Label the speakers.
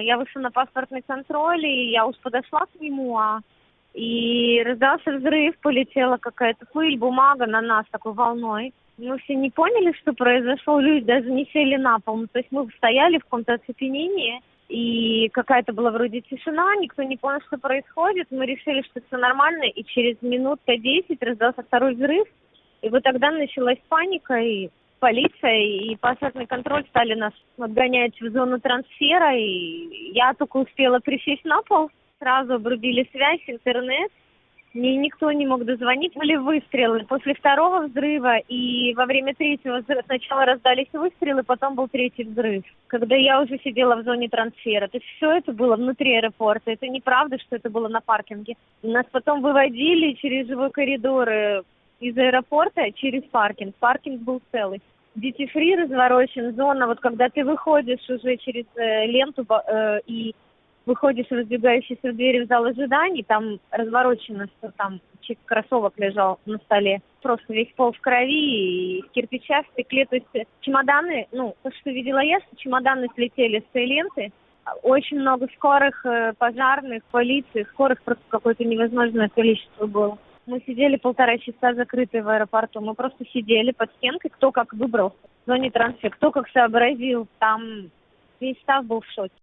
Speaker 1: Я вышла на паспортный контроль, и я уж подошла к нему, и раздался взрыв, полетела какая-то пыль, бумага на нас такой волной. Мы все не поняли, что произошло, люди даже не сели на пол. То есть мы стояли в каком-то оцепенении, и какая-то была вроде тишина, никто не понял, что происходит. Мы решили, что все нормально, и через минут 10 раздался второй взрыв. И вот тогда началась паника, и полиция и паспортный контроль стали нас отгонять в зону трансфера, и я только успела присесть на пол. Сразу обрубили связь, интернет. Мне никто не мог дозвонить. Были выстрелы. После второго взрыва и во время третьего взрыва сначала раздались выстрелы, потом был третий взрыв, когда я уже сидела в зоне трансфера. То есть все это было внутри аэропорта. Это неправда, что это было на паркинге. Нас потом выводили через живой коридор из аэропорта через паркинг. Паркинг был целый. Дьюти-фри разворочен, зона, вот когда ты выходишь уже через ленту и выходишь в разбегающиеся двери в зал ожиданий, там разворочено, что там кроссовок лежал на столе. Просто весь пол в крови и в кирпичах, в стекле. То есть чемоданы, то, что видела я, что чемоданы слетели с той ленты. Очень много скорых, пожарных, полиции, скорых просто какое-то невозможное количество было. Мы сидели 1,5 часа закрытые в аэропорту. Мы просто сидели под стенкой, кто как выбрался в зоне трансфера, кто как сообразил. Там весь штаб был в шоке.